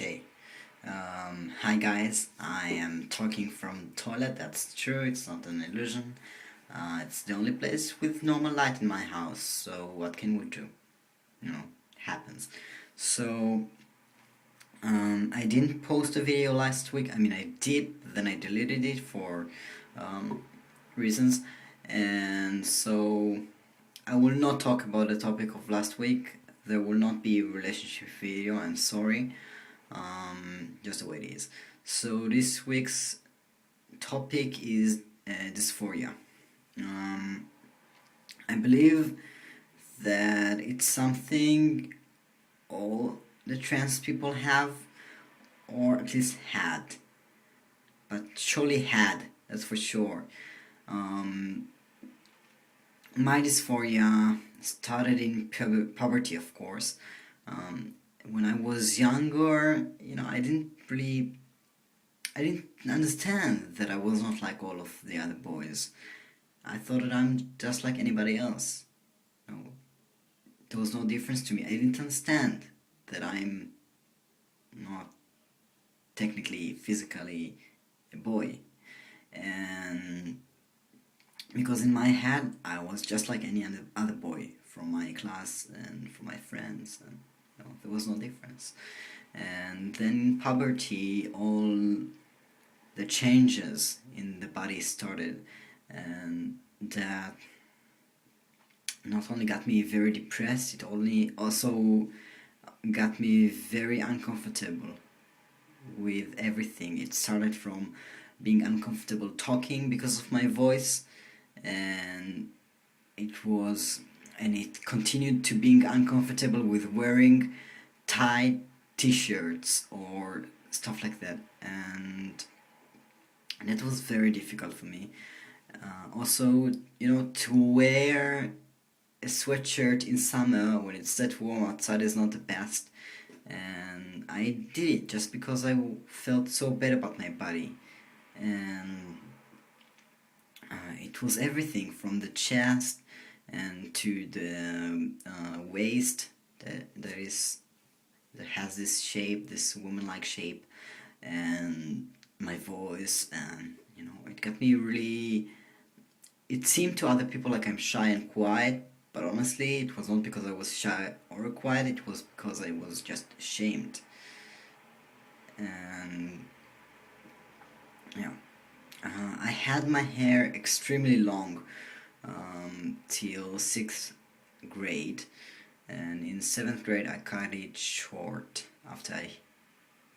Okay. Hi guys, I am talking from the toilet. That's true, it's not an illusion. It's the only place with normal light in my house, so what can we do? It happens. So, I didn't post a video last week. I mean, I did, then I deleted it for reasons, and so I will not talk about the topic of last week. There will not be a relationship video, I'm sorry. Just the way it is. So this week's topic is dysphoria. I believe that it's something all the trans people have, or at least had, but surely had, that's for sure. My dysphoria started in puberty, of course. When I was younger, I didn't understand that I was not like all of the other boys. I thought that I'm just like anybody else. No, there was no difference to me. I didn't understand that I'm not technically, physically a boy. And because in my head, I was just like any other boy from my class and from my friends, and there was no difference. And then puberty, all the changes in the body started, and that not only got me very depressed, it only also got me very uncomfortable with everything. It started from being uncomfortable talking because of my voice, and it continued to being uncomfortable with wearing tight t-shirts or stuff like that, and that was very difficult for me. Also, to wear a sweatshirt in summer when it's that warm outside is not the best, and I did it just because I felt so bad about my body. And it was everything from the chest and to the waist that has this shape, this woman-like shape, and my voice, and it got me really. It seemed to other people like I'm shy and quiet, but honestly, it was not because I was shy or quiet. It was because I was just ashamed. And yeah, I had my hair extremely long till 6th grade, and in 7th grade I cut it short after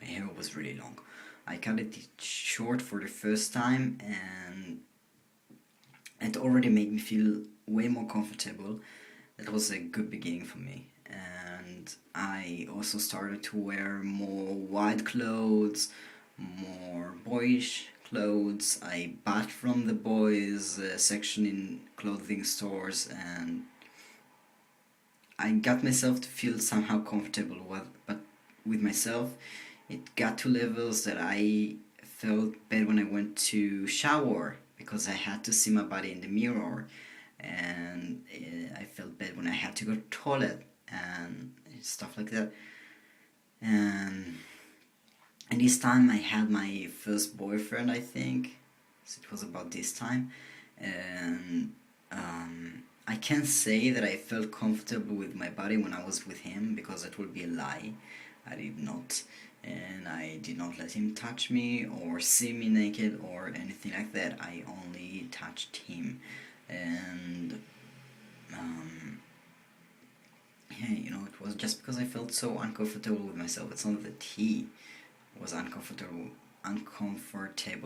my hair was really long. I cut it short for the first time, and it already made me feel way more comfortable. That was a good beginning for me. And I also started to wear more wide clothes, more boyish clothes. I bought from the boys section in clothing stores, and I got myself to feel somehow comfortable with myself. It got to levels that I felt bad when I went to shower because I had to see my body in the mirror, and I felt bad when I had to go to the toilet and stuff like that. And this time I had my first boyfriend, I think. So it was about this time, and I can't say that I felt comfortable with my body when I was with him, because that would be a lie. I did not, and I did not let him touch me or see me naked or anything like that. I only touched him, and yeah, it was just because I felt so uncomfortable with myself. It's not that he was uncomfortable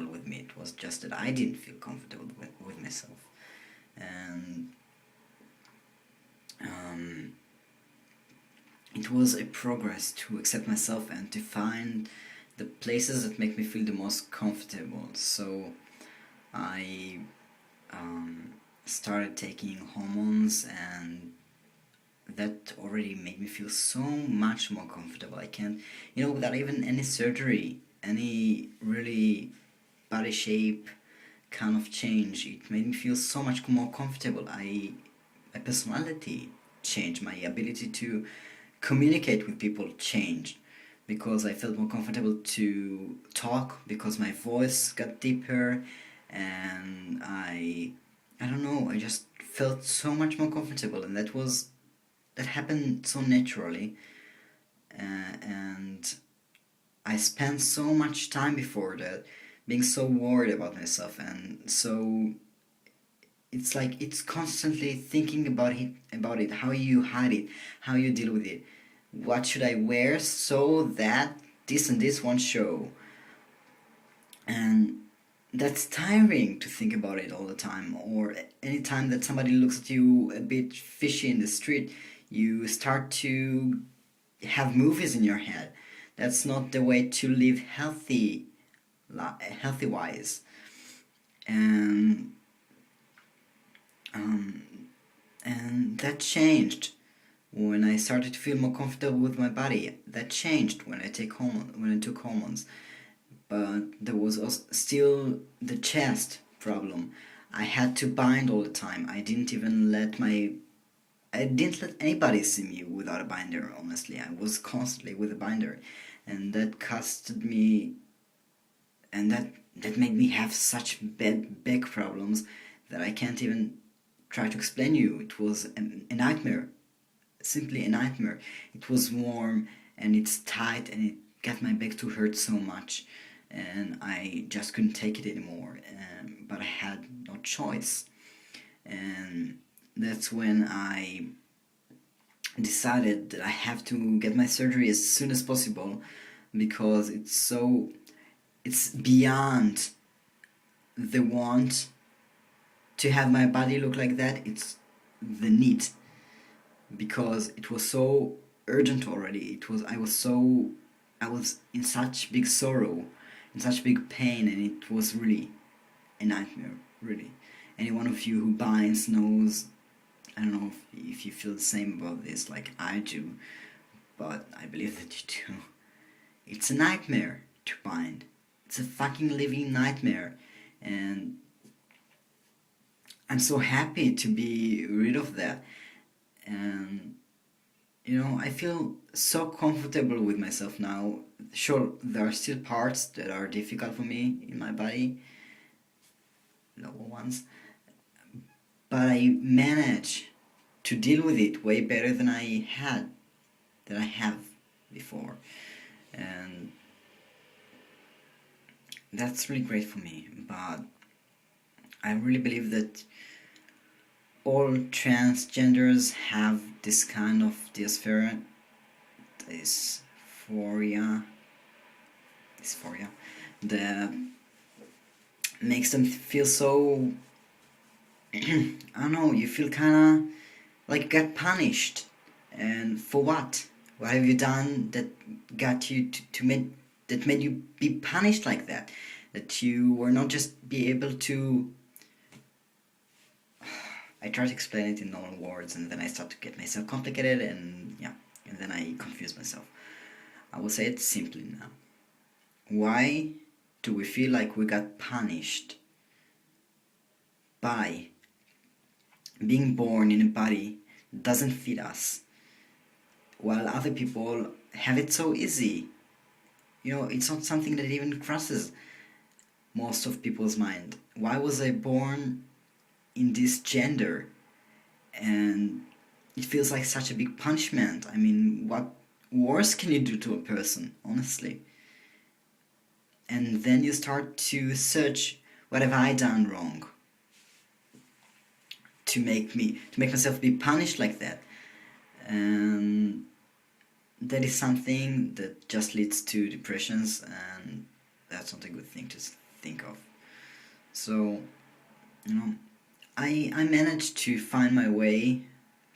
with me. It was just that I didn't feel comfortable with myself. And it was a progress to accept myself and to find the places that make me feel the most comfortable. So I started taking hormones, and that already made me feel so much more comfortable. I can't, without even any surgery, any really body shape kind of change, it made me feel so much more comfortable. My personality changed, my ability to communicate with people changed, because I felt more comfortable to talk, because my voice got deeper, and I don't know, I just felt so much more comfortable, and that happened so naturally, and I spent so much time before that being so worried about myself, and so it's like it's constantly thinking about it, how you hide it, how you deal with it. What should I wear so that this and this won't show? And that's tiring to think about it all the time. Or anytime that somebody looks at you a bit fishy in the street, you start to have movies in your head. That's not the way to live healthy wise. And um, and that changed when I started to feel more comfortable with my body. That changed when I took hormones. But there was also still the chest problem. I had to bind all the time. I didn't let anybody see me without a binder, honestly. I was constantly with a binder. And that costed me, and that made me have such bad back problems that I can't even try to explain you. It was a nightmare, simply a nightmare. It was warm and it's tight and it got my back to hurt so much, and I just couldn't take it anymore. But I had no choice, and that's when I decided that I have to get my surgery as soon as possible, because it's beyond the want to have my body look like that. It's the need, because it was so urgent already. I was in such big sorrow, in such big pain, and it was really a nightmare, really. Any one of you who binds knows. I don't know if you feel the same about this like I do, but I believe that you do. It's a nightmare to bind. It's a fucking living nightmare, and I'm so happy to be rid of that. And I feel so comfortable with myself now. Sure, there are still parts that are difficult for me in my body, lower ones, but I manage to deal with it way better than I have before, and that's really great for me. But I really believe that all transgenders have this kind of dysphoria, that makes them feel so. I don't know. You feel kind of like you got punished, and for what? What have you done that got you to make that made you be punished like that? That you were not just be able to. I try to explain it in normal words, and then I start to get myself complicated, and yeah, and then I confuse myself. I will say it simply now. Why do we feel like we got punished by being born in a body that doesn't fit us, while other people have it so easy? It's not something that even crosses most of people's mind. Why was I born in this gender? And it feels like such a big punishment. I mean, what worse can you do to a person, honestly? And then you start to search, what have I done wrong to make myself be punished like that? And that is something that just leads to depressions, and that's not a good thing to think of. So, I managed to find my way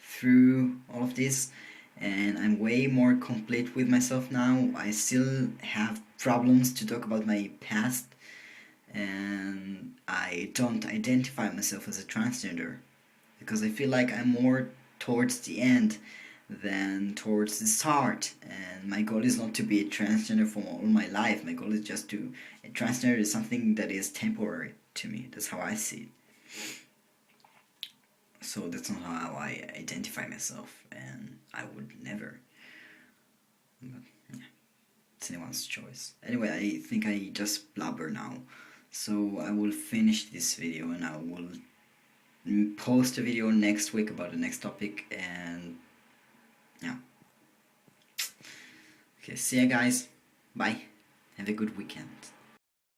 through all of this, and I'm way more complete with myself now. I still have problems to talk about my past, and I don't identify myself as a transgender, because I feel like I'm more towards the end than towards the start. And my goal is not to be a transgender for all my life. My goal is just a transgender is something that is temporary to me. That's how I see it. So that's not how I identify myself, and I would never. But, yeah. it's anyone's choice. Anyway, I think I just blabber now, so I will finish this video and I will post a video next week about the next topic. And yeah, okay, see ya guys, bye, have a good weekend.